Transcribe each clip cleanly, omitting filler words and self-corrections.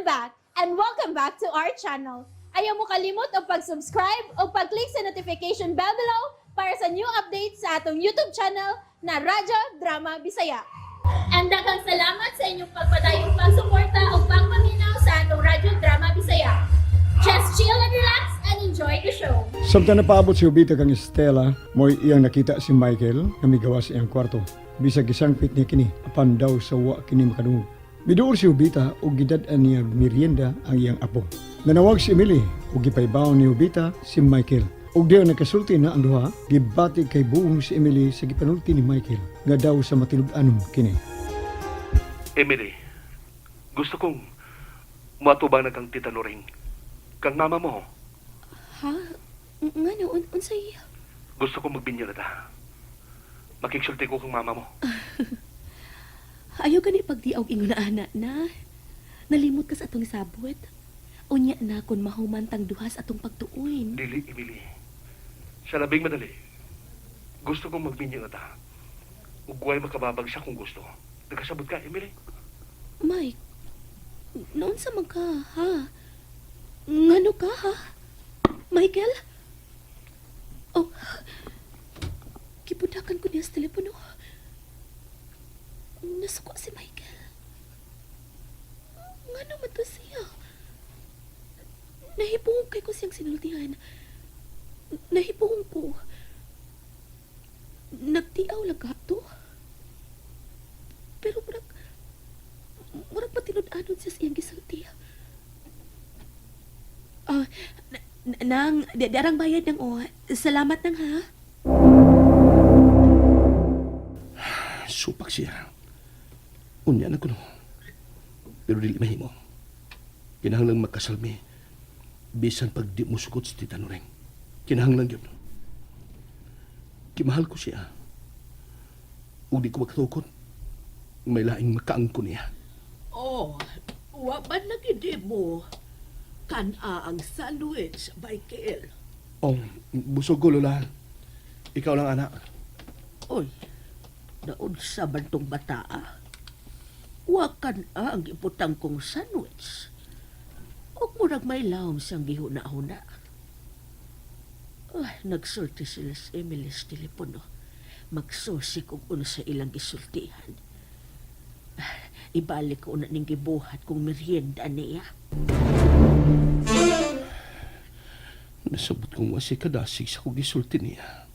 back and welcome back to our channel. Ayaw mo kalimot o pag-subscribe o pag-click sa notification bell below para sa new updates sa atong YouTube channel na Radyo Drama Bisaya. And daghang salamat sa inyong pagpadayong pagsuporta o pagpaminaw sa atong Radyo Drama Bisaya. Just chill and relax and enjoy the show. Samtang napaabot si Ubita kang Estela, mo'y iyang nakita si Michael na migawa sa iyang kwarto. Bisag isangpit niya kini, apan daw sa wa kini makadungog. Miduol si Ubita o gidad-an niya merienda ang iyang apo. Nanawag si Emily o gipaybaw ni Ubita si Michael. Og diyo nakasulti na ang duha, gibatig kay buong si Emily sa gipanulti ni Michael nga daw sa matilud-anom kini. Emily, gusto kong matubang na kang tita Loring. Kang mama mo. Ha? Nga no, unsay? Gusto kong magbinya na ta. Makiksulti ko kang mama mo. Ayaw gani pagdiaw ingon na anak na. Nalimot ka sa atong sabot. Unya na kung mahumantang duhas atong pagtuon. Dili, Emily. Sa labing madali. Gusto kong magbinya na ta. Ugway makababag siya kung gusto. Nagkasabot ka, Emily. Mike, noon sa ka, ha? Ngano ka, ha? Michael? Oh, kipudakan ko niya sa telepono. Nasuko si Michael. Ngano man to siya? Nahipungog kay ko siyang sinultihan. Nahipungog ko. Nagtiaw lang ka to. Pero murag patinud-anon siya sa iyang gisulti. Darang bayad ng salamat nang ha. Supak siya. Unya na ko no. Pero dili mahimo. Kinahanglang magkasalmi. Bisan pag di mo sugot si Tita Noreng. Kinahanglang yun. Kimahal ko siya. O di ko makatukot. May laing makaang ko niya. Oh, waban na gidi mo. Kana ang sandwich, Michael. Oh, busog ko, Lola. Ikaw lang, anak. Oy, naunsa man tong bata, ah? Wakan ang iputang kong sandwich. Huwag mo may lahom siyang gihuna-huna. Ay, nagsulti sila sa Emily's telepono. Magsusi kung ano sa ilang gisultihan. Ibalik ko na ning gibuhat kung merienda niya. Nasabot kong wasi kadasig sa kong gisulti niya.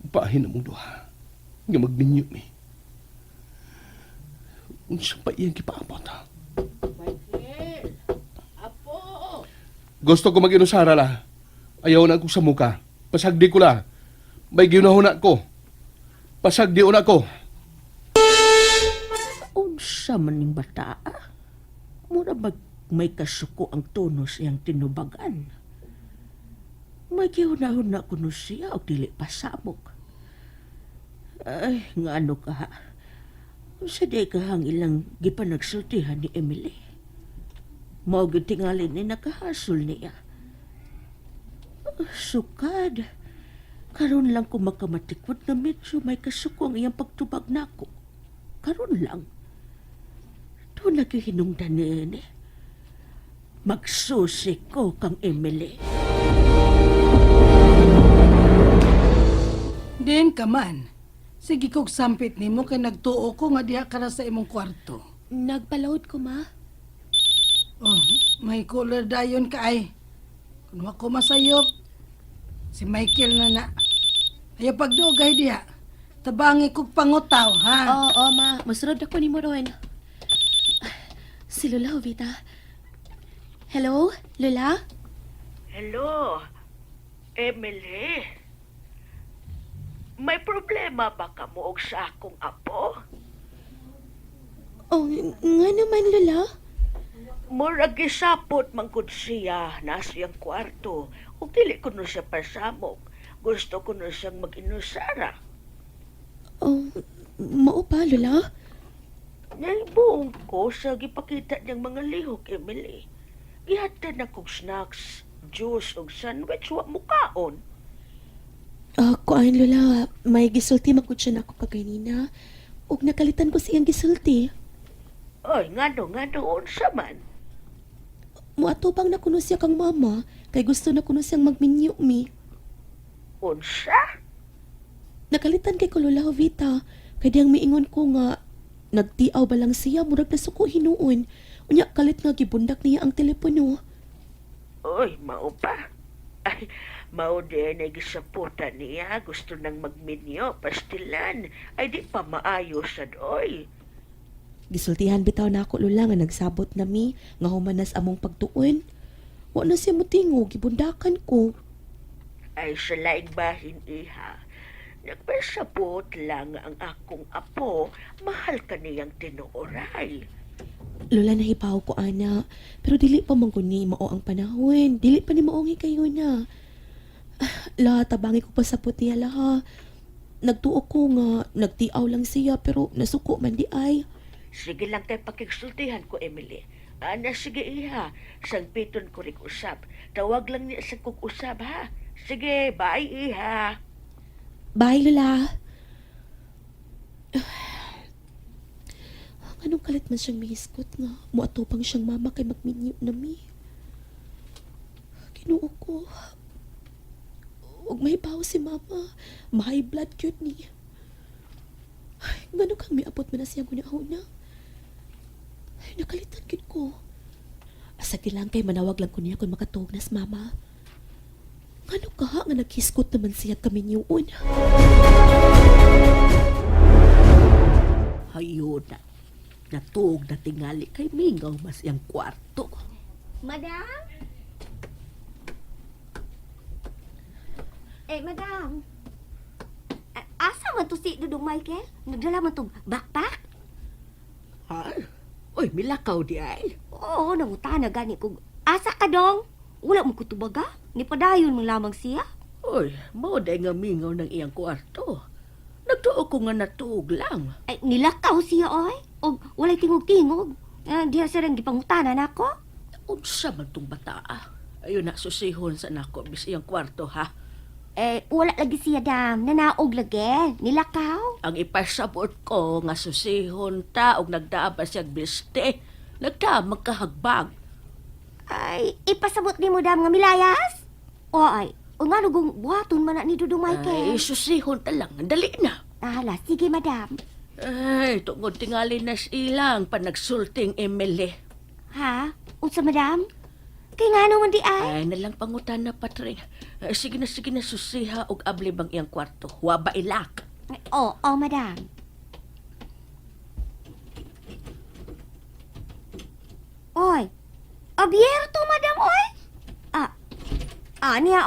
Bahin na mong duha. Nga magminyo mi. Unsa pa iyang kipaabot, ha? Michael! Apo! Gusto ko mag-inusara la. Ayaw na ako sa muka. Pasagdi ko la. May ginahuna ko. Pasagdi una ko. Unsa man ning bata, ah? Mura bag may kasuko ang tono siyang tinubagan. May gihuna-huna ko no siya o dili pasabog. Ay, nga ano ka ha? Sa di ka hang ilang gipanagsultihan ni Emily. Mao gitingali ni nakahasol niya. Sukad. Karon lang ko makamatikwat na medyo may kasuko ang iyang pagtubag nako. Karon lang. Doon naghihinungdan ni magsusi ko kang Emily. Din ka man. Sige kog sampit nimo kay nagtuo ko nga diha ka na sa imong kwarto. Nagpalawod ko, ma. Oh, may cooler dayon ka ay. Kung ako masayop, si Michael na. Ayaw pagdugay diha. Tabangi kog pangutaw, ha? Oo, ma. Masunod ako ni mo ron. Si Lola, Ovita. Hello, Lola? Hello, Emily. May problema ba ka mo og sa akong apo? Oh, nga naman, Lola. Murag gisapot mangkod siya na siyang kwarto. Ug dili ko no siya pasamok. Gusto ko no siyang mag-inusara. Oh, mao pa, Lola? Naibuong ko sa gipakita niyang mga lihok, Emily. Gihatan na kong snacks, juice ug sandwich wa mukaon. Kuan, Lola. May gisulti magkod siya na ako kaganina. Ug nakalitan ko siyang gisulti. Ay, nga no, unsa man. Muatubang na kuno siya kang mama, kay gusto na kuno siyang magminyo mi. Unsa? Nakalitan kay ko Lola Jovita, kay diyang miingon ko nga, nagtiaw ba lang siya, murag na suko hinuon. Unya kalit nga gibundak niya ang telepono. Oy, mao pa. Ay, mao din ay gisaputan niya. Gusto nang magminyo, pastilan. Ay, di pa maayo sad, oy. Gisultihan bitaw na ako Lola nga nagsabot na mi, nga humanas among pagtuon. Wa na siya mutingo, gibundakan ko. Ay, sa laing bahin, iha. Nagpasabot lang ang akong apo. Mahal ka niyang tinuoray. Lola, nahibaw ko ana, pero dili pa man ko ni mao ang panahon. Dili pa ni maongi kayo na. La, tabangi ko pa sa puti ala ha. Nagtuo ko nga, nagtiaw lang siya, pero nasuko man di ay. Sige lang tayo pakigsultihan ko, Emily. Ana, sige iha. Sangpiton ko rin usap. Tawag lang niya sa usap, ha? Sige, bye, iha. Bye, Lola. Anong kalit man siyang mihiskot nga. Muatupang siyang mama kay magminyo na mi. Kinuo ko. Huwag may baho si mama. May blood cute ni. Ay, ngano kang miapot man na siya muna-una. Ay, nakalitan kit ko. Asagi lang kay manawag lang ko niya kung makatugnas mama. Ngano ka nga naghiskot naman siya kami niyoon. Hayun na. Natug na tingali kay Mingaw mas iyang kwarto. Madam? Madam. Asa man to si Dudong Michael? Nagdala man to backpack? Ha? Uy, milakaw di ay. Oo, nangutana gani ko. Asa ka dong? Wala mo kutubaga? Ni padayon mo lamang siya? Uy, mao day nga Mingaw ng iyang kwarto. Nagtuo ko nga natug lang. Ay, nilakaw siya, oy. O walay tingog-tingog. Diya siya rin gipangutanan ako. Unsa man tong bata? Ayun na, susihon sa nako bis iyang kwarto, ha? Wala lagi siya, dam. Nanaog lagi. Nilakaw. Ang ipasabot ko nga susihon ta og nagdaaba siyang biste. Nagda magkahagbag. Ay, ipasabot ni mo, dam, nga milayas? O ay, o nga nugong buhaton man na ni Dudong Michael. Ay, susihon ta lang. Dali na. Hala, sige, madam. Ay, tungod tingali na silang pa nagsulting Emily. Ha? Unsa, madam? Kay nga naman di ay? Ay, nalang pangutan na patring. Sige na, susiha og abli bang iyang kwarto. Waba ilak. Oo, madam. Oy, abierto, madam, oy. Niya,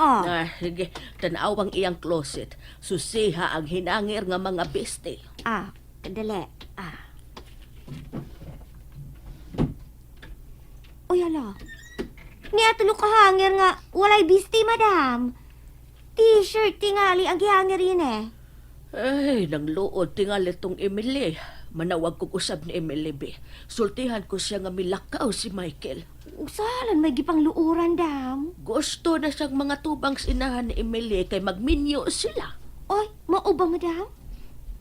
Sige, tanawang iyang closet. Susiha ang hinangir nga mga biste. Kadali. Uy, ala. Niya tulo ka hanger nga, walay bisti, madam. T-shirt tingali ang gihanger yun eh. Ay, nang luod tingali tong Emily. Manawag kong usab ni Emily, be. Sultihan ko siya nga milakaw si Michael. Usalan may gipang luuran, dam. Gusto na siyang mga tubang sinahan ni Emily kay magminyo sila. Oy, mao ba, madam?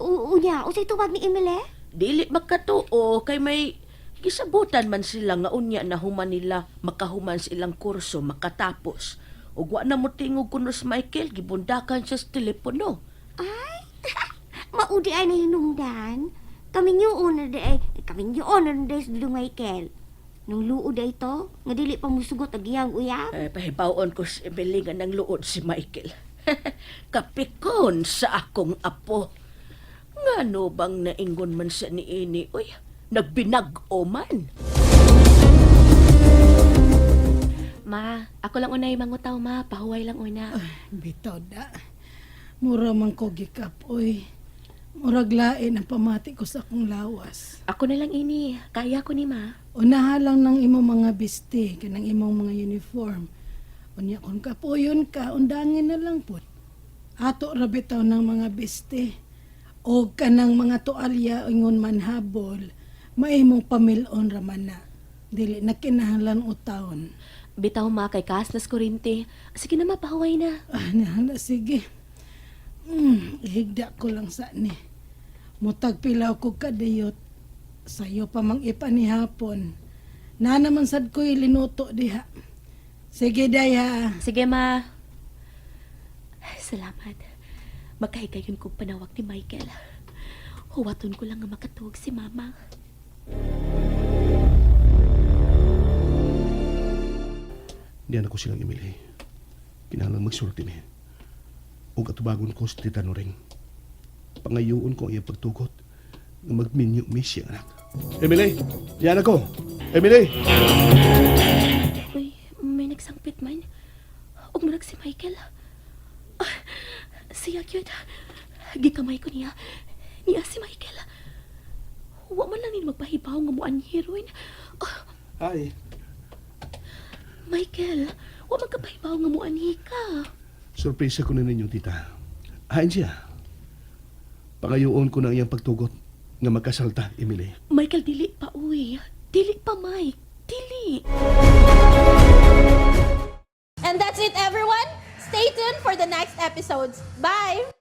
Unya, usay tuwag ni Emily? Dili makatuo kay may gisabutan man sila nga unya na human nila makahuman silang kurso makatapos. Ug wa na mo tingog kuno si Michael gibundakan siya sa telepono. Ay, maudi ay nahinungdan. Kaming yun na day sa Dudong Michael. Nung luod ay ito, nga dili pa musugot ang iyang uyab. Pahibaon ko si Emily nga nang luod si Michael. Kapikon sa akong apo. Ngano bang naingon man sa niini? Uy, nagbinag-o man. Ma, ako lang unay mangutaw ma, pahuway lang una. Bitaw da. Mura man ko gikapoy. Murag lain ang pamati ko sa akong lawas. Ako na lang ini, kaya ko ni ma. Unaha lang ng imong mga biste, kanang imong mga uniform. Unya kung kapuyon ka, undangin na lang po. Ato ra bitaw ng mga biste. O kanang mga tualya ingon manhabol, maimong pamilon ra man na. Dili na kinahanglan utawon. Bitaw ma kay kasnas kurinte. Sige na ma, pahuway na. Nahala, sige. Ihigda ko lang sa ni. Mutag pilaw ko kadayot. Sayo pa mang ipanihapon. Na naman sad ko'y linuto diha. Sige, day ha. Sige, ma. Salamat. Makahigayon kong panawag ni Michael. Huwaton ko lang nga makatuwag si mama. Diyan ako silang Emily. Kinahanglan magsulti mi. O katubagon ko sa Tita Noring. Pangayoon ko ang iyang pagtugot na magminyo mi siyang anak. Emily! Diyan ako! Emily! Uy, may nagsangpit man. Huwag mo si Michael. Ah, siya yun. Gikamay ko niya. Niya si Michael. Huwag man lang nila magpahibaw nga mo ang heroin. Ah, Hi. Michael, huwag magkapahibaw nga mo anhi ka. Sorpresa ko na ninyo, tita. Hain siya. Pangayoon ko na iyang pagtugot nga magkasalta, Emily. Michael, dili pa, uy. Dili pa, Mike. Dili. And that's it, everyone. Stay tuned for the next episodes. Bye!